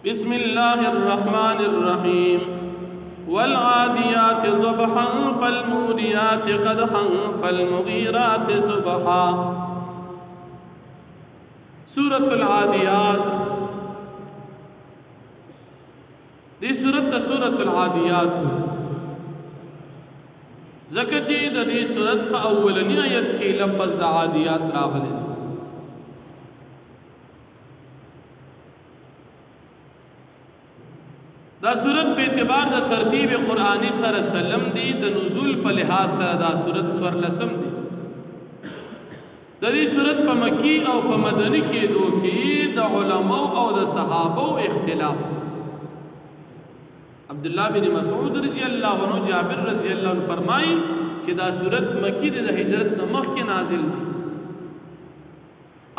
बिस्मिल्लाहिर्रहमानिर्रहीम वल्आदियात ज़बहा फल्मूरियात क़दहा फल्मुगीरात सुबहा। सूरतुल आदियात दी सूरतुल आदियात ज़कती दी सूरत का अव्वलनी आयत की लफ्ज़ आदियात रागले। दा सूरत पे एतबार दा तरतीब कुरानी सर सलम दी द नुज़ूल पे लिहाज सर दा सूरत स्वर लसम दी। दी सूरत पे मक्की और पे मदनी के दो की द उलमा और द सहाबा इख्तिलाफ। अब्दुल्लाह बिन मसऊद रज़ी अल्लाह अन्हु जाबिर रज़ी अल्लाह अन्हु फरमाई कि दा सूरत मक्की द हिजरत नमख के नाजिल दी।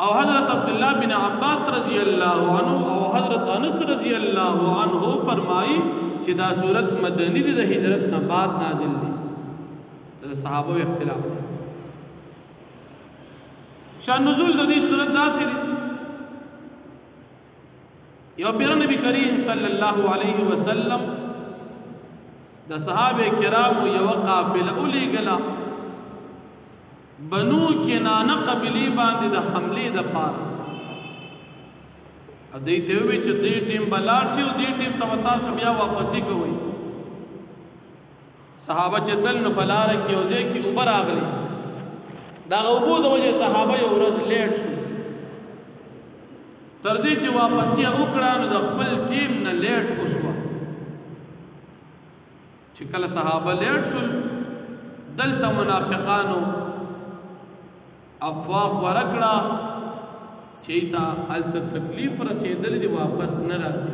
और हज़रत अब्दुल्लाह बिन अब्बास रज़ी अल्लाह अन्हु और हज़रत अनस रज़ी अल्लाह अन्हु फरमाई कि दा सूरत मदनी द हिजरत न बाद नाजिल दी। सहाबा इख्तिलाफ शान नुज़ूल दी सूरत दाखिल यो पिर नबी करीम सल्लल्लाहु अलैहि वसल्लम द सहाबे किराम यो काफिला उली गला बनु किनाना कबीले बांधे द हमले द पार अदे देवी च दी टीम बलार थी दी टीम तवता सबिया वापसी कोई सहाबा च दल न बलार की ओजे की ऊपर आ गई दा उबूद वजह सहाबा यो रोज लेट सर्दी च वापसी उकड़ा न द खपल टीम न लेट उसवा चिकल सहाबा लेट दल त मुनाफिकानो अफवाह वरकड़ा चेता हल से तकलीफ रसेदल जी वापस न राजी।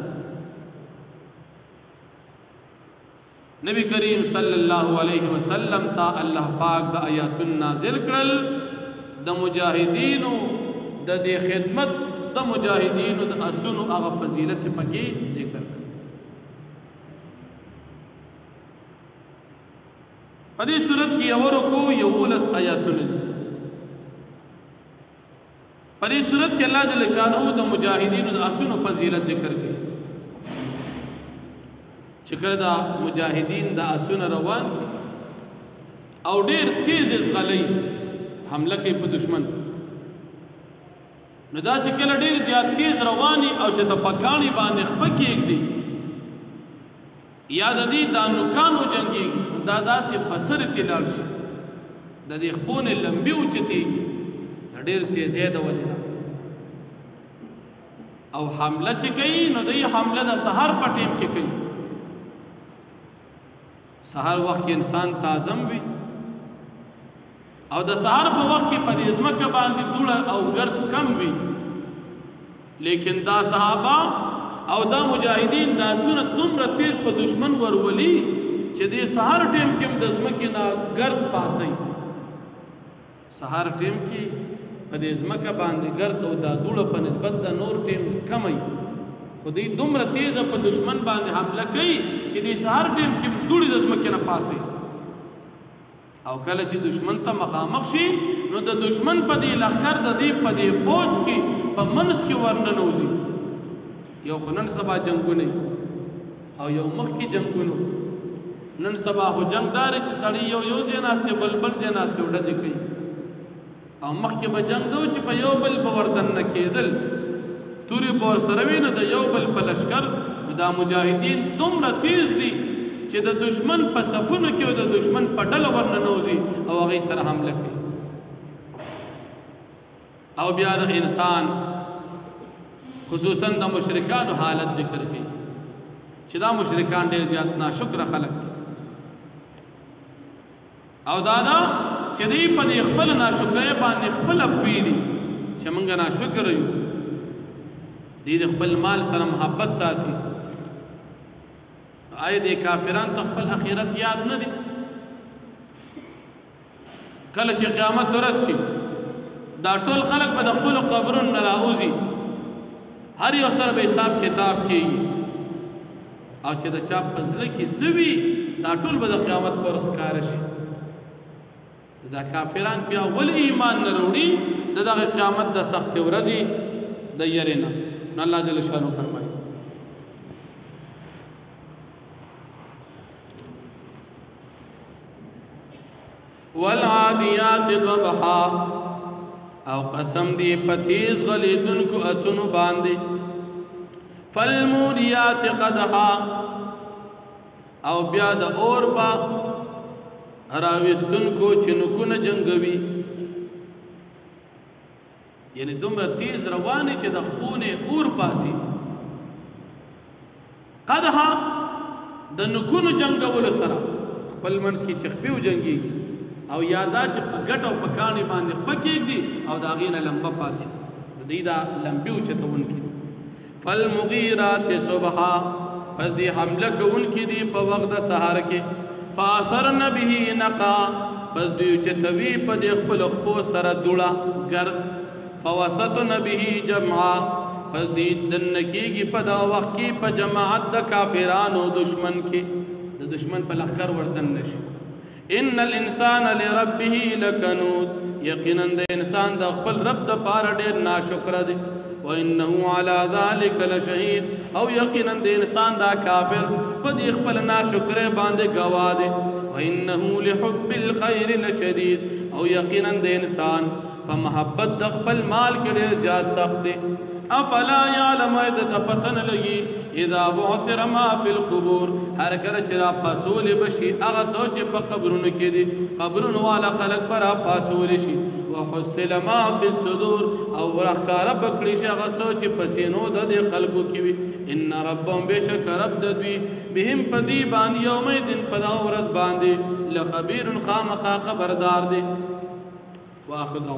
नबी करीम सल्लल्लाहु अलैहि वसल्लम ता अल्लाह पाक द आयातुन नाज़िल करल द मुजाहिदीन द दे खिदमत द मुजाहिदीन द असुन अग फजीलत पकी जिक्र पदी सूरत की और को यौलस आयातुन परी सूरत के अल्लाह जल शानहू द मुजाहिदीन द असुन फजीलत जिक्र की चिकर दा मुजाहिदीन दा असुन रवान और ढेर तेज गलई हमला के दुश्मन नदा चिकर ढेर ज्यादा तेज रवानी और जत पकानी बांधे खपकी एक दी याद दी दानुकानो जंगी दादा से फसर तिलाल ददी खून लंबी उचती ढेर तेज है वजह और हमला चिकई न दई हमला द सहर पटेम चिकई सहर वक्त इंसान ताजम भी और द सहर पर वक्त की परिजमा के बांधी दूड़ा और गर्द कम भी लेकिन दा सहाबा और दा मुजाहिदीन दा सुन तुम रतीज पर दुश्मन वरवली चदे सहर टेम के दजमा के ना गर्द पाते सहर टेम की परिजमा के बांधी गर्द और दा दूड़ा पर निस्बत दा नूर टेम कमई खुदी तुम रतीज पर दुश्मन बांधे हमला कई कि सहर टेम की दूड़ी दजमा के ना पाते और कल जी दुश्मन ता मकामक शी नो द दुश्मन पदी लखर दी पदी फौज की पमनस की वर्णन होगी यो नन सबा जंगु नहीं और यो मख की जंगु नो नन सबा हो जंगदार सड़ी यो यो देना से बलबल देना से उड़ा दिखई और मख के बजंग दो च पयो बल बवर्दन न केदल तुरी बोर सरवी न द यो बल पलशकर दा मुजाहिदीन तुम रतीज दी कि द दुश्मन पर सफुन क्यों द दुश्मन पटल वर्णन होगी और वही तरह हमले की और ब्यार इंसान खुसूसन द मुशरिकान हालत जिक्र की चिदा मुशरिकान ढेर ज्यादा नाशुक्र खलक और दादा चदी पद खपल नाशुक्र बांधे खपल अपीली चमंग नाशुक्र दीद खपल माल सर मोहब्बत साथी आए दे काफिरान तो खपल आखिरत याद न दी कल की क़यामत दरस की दा टोल खलक बद खपल कब्रन नराउजी हर यो सर बे हिसाब किताब की और चद चाप फजल की सवी दा टोल बद क़यामत पर कारश दा काफिरान पे अव्वल ईमान न रोड़ी दा क़यामत दा सख्त वरदी दयरेना अल्लाह जल शानु फरमाए والعادیات ضبحا او قسم دی پتیز غلیدن کو اسنو باندے فالموریات قدحا او بیا د اور با راوستن کو چنکون جنگوی یعنی دومره تیز روانه چې د خونه اور پاتې قدحا د نکونو جنگولو سره خپل منځ کې چخپیو جنگي او یادات په ګټ او په کاني باندې پکېږي او دا غینه لمبه پاتې د دې دا لمبیو چتون کې فالمغیرات صبحا پس دی حمله کوونکې دی په وخت د سحر کې فاثرن به نقا پس دی چتوی په د خپل خو سره دوړه ګرد فوسطن به جمعا پس دی دنکیږي په دا وخت کې په جماعت د کافرانو دشمن کې د دشمن په لخر وردن نشي ان الانسان لربه لکنود یقینا د انسان د خپل رب د پاره ډېر ناشکر دی وانه على ذلك لشهید او یقینا د انسان دا کافر په دې خپل ناشکر باندې گواه دی وانه لحب الخير لشدید او یقینا د انسان په محبت د خپل مال کې ډېر زیات سخت دی افلا يعلم اذا تفتن لگی اذا بعثر ما في القبور هر کله چې را پاسول بشي هغه سوچ په قبرونو کې دي قبرونو والا خلق پر پاسول شي وحصل ما في الصدور او راخاره بکړي چې هغه سوچ په سینو د خلقو کې وي ان ربهم بشک رب دوی بهم پدی باندې یومئذ فدا ورځ باندې لخبير خامخا خبردار دي واخذ